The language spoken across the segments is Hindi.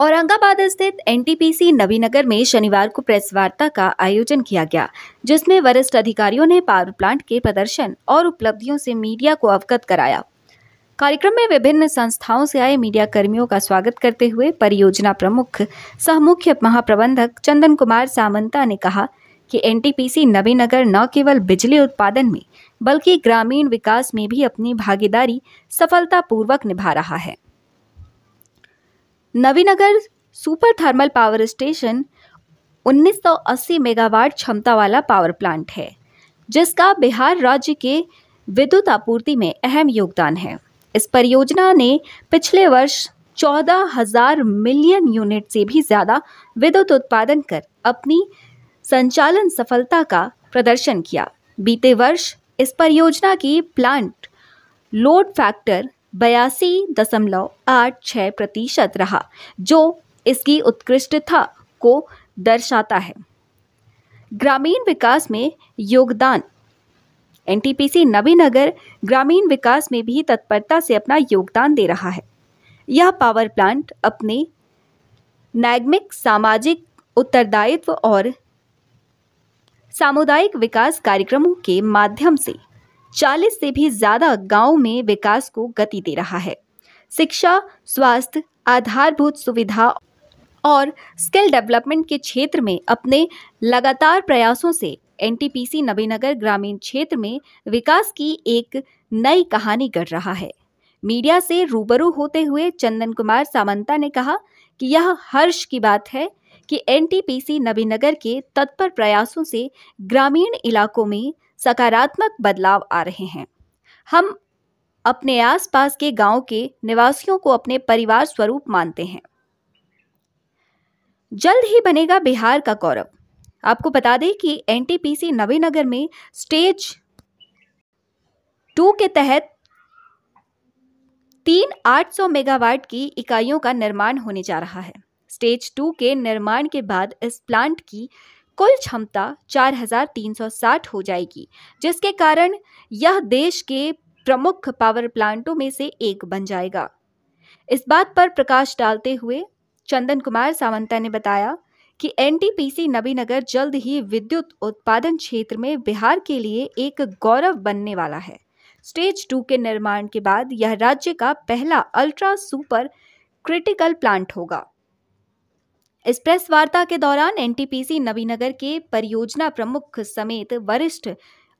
औरंगाबाद स्थित एनटीपीसी नवीनगर में शनिवार को प्रेस वार्ता का आयोजन किया गया, जिसमें वरिष्ठ अधिकारियों ने पावर प्लांट के प्रदर्शन और उपलब्धियों से मीडिया को अवगत कराया। कार्यक्रम में विभिन्न संस्थाओं से आए मीडिया कर्मियों का स्वागत करते हुए परियोजना प्रमुख सह मुख्य महाप्रबंधक चंदन कुमार सामंता ने कहा कि एनटीपीसी नवीनगर न केवल बिजली उत्पादन में बल्कि ग्रामीण विकास में भी अपनी भागीदारी सफलतापूर्वक निभा रहा है। Nabinagar super thermal power station 1980 megawatt क्षमता वाला पावर प्लांट है, जिसका बिहार राज्य के विद्युत आपूर्ति में अहम योगदान है। इस परियोजना ने पिछले वर्ष 14,000 मिलियन यूनिट से भी ज्यादा विद्युत उत्पादन कर अपनी संचालन सफलता का प्रदर्शन किया। बीते वर्ष इस परियोजना की प्लांट लोड फैक्टर 82.86% रहा, जो इसकी उत्कृष्टता को दर्शाता है। ग्रामीण विकास में योगदान। एनटीपीसी नवीनगर ग्रामीण विकास में भी तत्परता से अपना योगदान दे रहा है। यह पावर प्लांट अपने नैगमिक सामाजिक उत्तरदायित्व और सामुदायिक विकास कार्यक्रमों के माध्यम से 40 से भी ज्यादा गांवों में विकास को गति दे रहा है। शिक्षा, स्वास्थ्य, आधारभूत सुविधा और स्किल डेवलपमेंट के क्षेत्र में अपने लगातार प्रयासों से एनटीपीसी नवीनगर ग्रामीण क्षेत्र में विकास की एक नई कहानी गढ़ रहा है। मीडिया से रूबरू होते हुए चंदन कुमार सामंता ने कहा कि यह हर्ष की बात है कि एनटीपीसी नवीनगर के तत्पर प्रयासों से ग्रामीण इलाकों में सकारात्मक बदलाव आ रहे हैं। हम अपने आसपास के गांव के निवासियों को अपने परिवार स्वरूप मानते हैं। जल्द ही बनेगा बिहार का गौरव। आपको बता दें कि एनटीपीसी नवीनगर में स्टेज 2 के तहत 3 800 मेगावाट की इकाइयों का निर्माण होने जा रहा है। स्टेज 2 के निर्माण के बाद इस प्लांट की कुल क्षमता 4,360 हो जाएगी, जिसके कारण यह देश के प्रमुख पावर प्लांटों में से एक बन जाएगा। इस बात पर प्रकाश डालते हुए चंदन कुमार सामंता ने बताया कि एनटीपीसी नवीनगर जल्द ही विद्युत उत्पादन क्षेत्र में बिहार के लिए एक गौरव बनने वाला है। स्टेज 2 के निर्माण के बाद यह राज्य का पहला अल्ट्रा सुपर क्रिटिकल प्लांट होगा। इस प्रेस वार्ता के दौरान एनटीपीसी नवीनगर के परियोजना प्रमुख समेत वरिष्ठ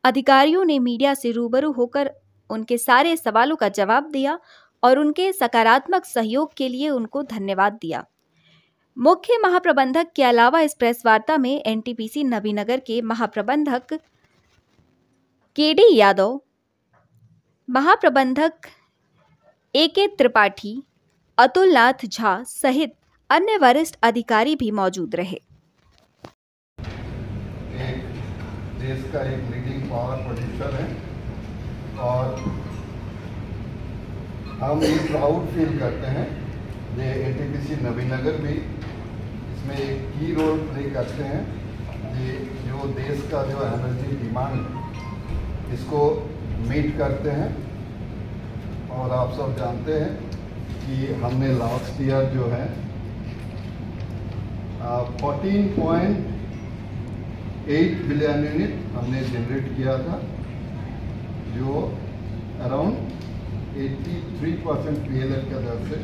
अधिकारियों ने मीडिया से रूबरू होकर उनके सारे सवालों का जवाब दिया और उनके सकारात्मक सहयोग के लिए उनको धन्यवाद दिया। मुख्य महाप्रबंधक के अलावा इस प्रेस वार्ता में एनटीपीसी नवीनगर के महाप्रबंधक केडी यादव, महाप्रबंधक एके त्रिपाठी, अतुल नाथ झा सहित अन्य वरिष्ठ अधिकारी भी मौजूद रहे। देश का एक लीडिंग पावर प्रोड्यूसर है और हम ये प्राउड फील करते हैं कि एनटीपीसी नवीनगर भी इसमें एक की रोल प्ले करते हैं। ये जो देश का जो एनर्जी डिमांड इसको मीट करते हैं और आप सब जानते हैं कि हमने लास्ट ईयर जो है 14.8 बिलियन यूनिट हमने जनरेट किया था, जो अराउंड 83% पीएलएफ के दर से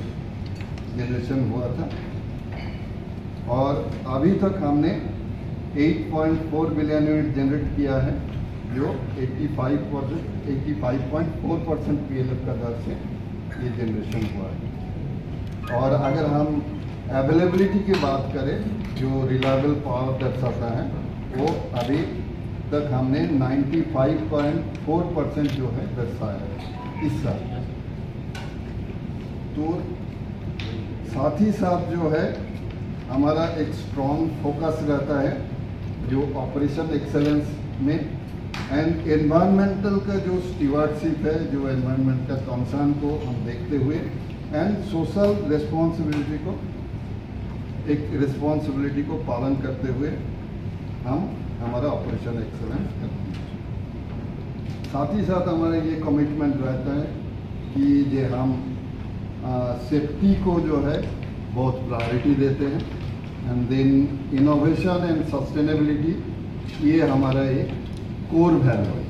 जनरेशन हुआ था। और अभी तक हमने 8.4 बिलियन यूनिट जनरेट किया है, जो 85.4% पीएलएफ का दर से ये जनरेशन हुआ है। और अगर हम अवेलेबिलिटी की बात करें, जो रिलायबल पावर दर्शाता है, वो अभी तक हमने 95.4% जो है दर्शाया है इस साल। तो साथ ही साथ जो है हमारा एक स्ट्रॉन्ग फोकस रहता है जो ऑपरेशन एक्सेलेंस में एंड एनवायरमेंटल का जो स्टीवर्डशिप है, जो एनवायरमेंट का कंसर्न को हम देखते हुए एंड सोशल रिस्पॉन्सिबिलिटी को पालन करते हुए हम हमारा ऑपरेशन एक्सेलेंस करते हैं। साथ ही साथ हमारा ये कमिटमेंट रहता है कि जे हम सेफ्टी को जो है बहुत प्रायोरिटी देते हैं। And then innovation and sustainability, ये हमारा एक कोर वैल्यू है।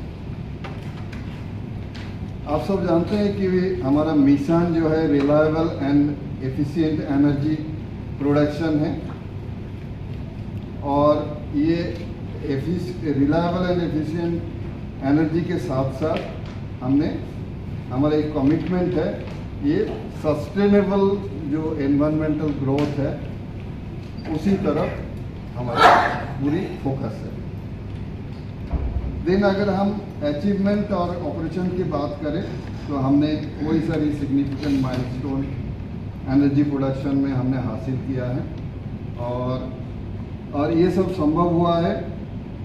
आप सब जानते हैं कि हमारा मिशन जो है reliable and efficient energy production है, और ये रिलायबल एंड एफिशिएंट एनर्जी के साथ साथ हमारा एक कमिटमेंट है, ये सस्टेनेबल जो एनवायरमेंटल ग्रोथ है उसी तरफ हमारा पूरी फोकस है। देन अगर हम अचीवमेंट और ऑपरेशन की बात करें तो हमने कोई सारी सिग्निफिकेंट माइलस्टोन एनर्जी प्रोडक्शन में हमने हासिल किया है, और ये सब संभव हुआ है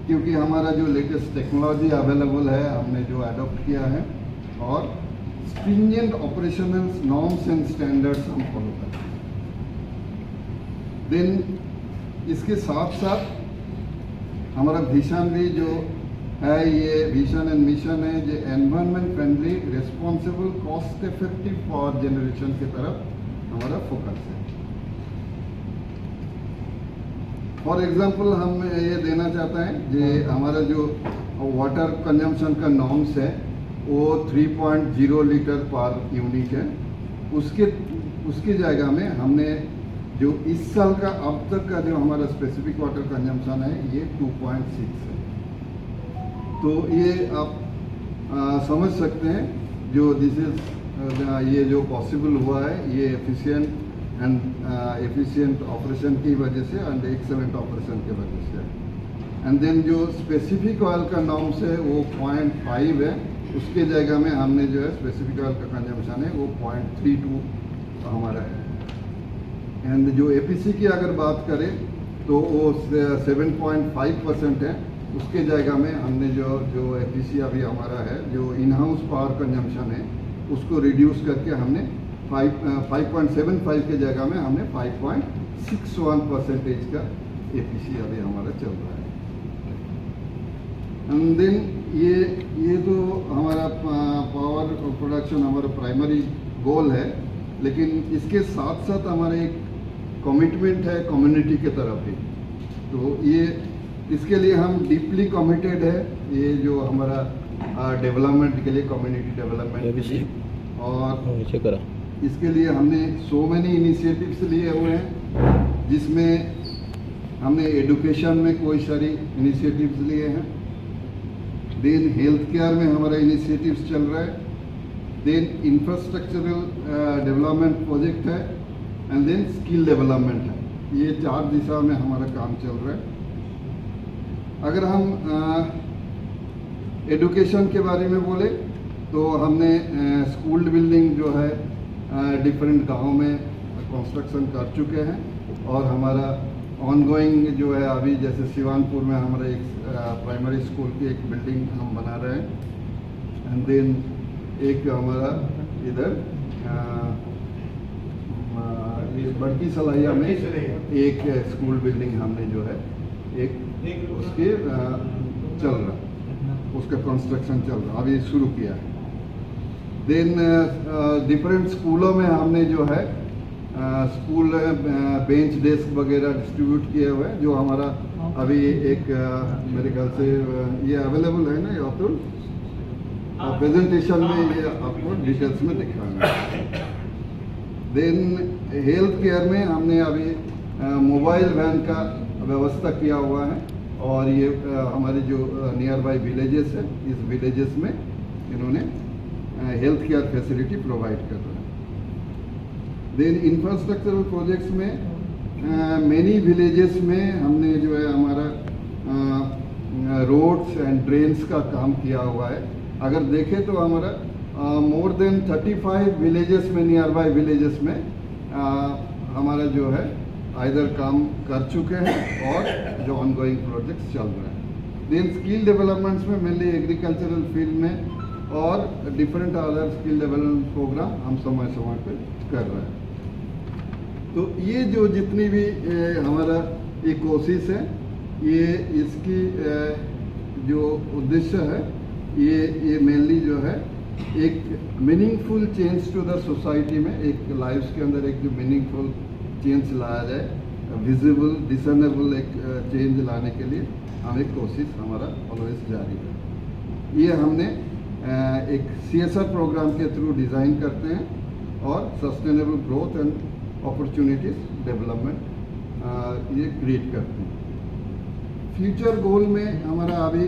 क्योंकि हमारा जो लेटेस्ट टेक्नोलॉजी अवेलेबल है हमने जो अडॉप्ट किया है, और stringent operational norms and standards हम फॉलो करते हैं। देन इसके साथ साथ हमारा विजन भी जो है, ये विजन एंड मिशन है जो environment friendly, responsible, cost effective power generation की तरफ हमारा फोकस है। फॉर एग्जांपल हम ये देना चाहते हैं कि हमारा जो वाटर कंजम्पशन का नॉर्म्स है वो 3.0 लीटर पर यूनिट है। उसकी जगह में हमने जो इस साल का अब तक का जो हमारा स्पेसिफिक वाटर कंजम्पशन है ये 2.6 है। तो ये आप समझ सकते हैं जो ये जो पॉसिबल हुआ है ये एफिशिएंट ऑपरेशन की वजह से एंड एक्सेलेंट ऑपरेशन की वजह से। एंड देन जो स्पेसिफिक ऑयल का नॉर्म्स है वो 0.5 है, उसके जगह में हमने जो है स्पेसिफिक ऑयल का कंजम्पशन है वो 0.32 हमारा है। एंड जो एपीसी की अगर बात करें तो वो 7.5% है, उसके जगह में हमने जो एपीसी अभी हमारा है जो इन हाउस पावर कंजम्पशन है उसको रिड्यूस करके हमने 5.75 के जगह में हमने 5.61% का एपीसी अभी हमारा चल रहा है। एंड देन ये तो हमारा पावर प्रोडक्शन हमारा प्राइमरी गोल है, लेकिन इसके साथ साथ हमारा एक कमिटमेंट है कम्युनिटी के तरफ भी। तो ये इसके लिए हम डीपली कमिटेड है, ये जो हमारा डेवलपमेंट के लिए, कम्युनिटी डेवलपमेंट के लिए, और इसके लिए हमने सो मेनी इनिशिएटिव्स लिए हुए हैं, जिसमें हमने एडुकेशन में कोई सारी इनिशिएटिव्स लिए हैं। देन हेल्थ केयर में हमारा इनिशिएटिव्स चल रहा है। देन इंफ्रास्ट्रक्चरल डेवलपमेंट प्रोजेक्ट है, एंड देन स्किल डेवलपमेंट है। ये 4 दिशा में हमारा काम चल रहा है। अगर हम एडुकेशन के बारे में बोले तो हमने स्कूल बिल्डिंग जो है डिफरेंट गाँव में कंस्ट्रक्शन कर चुके हैं, और हमारा ऑनगोइंग जो है अभी जैसे शिवानपुर में हमारा एक प्राइमरी स्कूल की एक बिल्डिंग हम बना रहे हैं। एंड देन एक हमारा इधर बड़की सलाहिया में एक स्कूल बिल्डिंग हमने जो है एक उसके चल रहा, उसका कंस्ट्रक्शन चल रहा, अभी शुरू किया है। देन डिफरेंट स्कूलों में हमने जो है स्कूल बेंच डेस्क वगैरह डिस्ट्रीब्यूट किए हुए हैं, जो हमारा अभी एक मेरे ख्याल से ये अवेलेबल है ना, अतुल प्रेजेंटेशन में ये आपको डिटेल्स में दिखाएंगे। देन हेल्थ केयर में हमने अभी मोबाइल वैन का व्यवस्था किया हुआ है, और ये हमारे जो नियर बाई विलेजेस है, इस विलेजेस में इन्होंने हेल्थ केयर फैसिलिटी प्रोवाइड कर रहा है। देन इंफ्रास्ट्रक्चरल प्रोजेक्ट्स में मेनी विलेजेस में हमने जो है हमारा रोड्स एंड ड्रेन्स का काम किया हुआ है। अगर देखें तो हमारा मोर देन 35 विलेजेस में, नियर बाई विलेजेस में हमारा जो है आइदर काम कर चुके हैं और जो ऑनगोइंग प्रोजेक्ट्स चल रहे हैं। देन स्किल डेवलपमेंट्स में मेनली एग्रीकल्चरल फील्ड में और different other skill development program हम समय समय पे कर रहे हैं। तो ये जो जितनी भी हमारा ये कोशिश है, ये इसकी जो उद्देश्य है ये मेनली जो है एक meaningful change to the society में, एक लाइफ्स के अंदर एक जो मीनिंगफुल चेंज लाया जाए, विजिबल डिसर्नेबल एक चेंज लाने के लिए हम एक कोशिश हमारा ऑलवेज जारी है। ये हमने एक CSR प्रोग्राम के थ्रू डिज़ाइन करते हैं और sustainable growth and opportunities development ये क्रिएट करते हैं। फ्यूचर गोल में हमारा अभी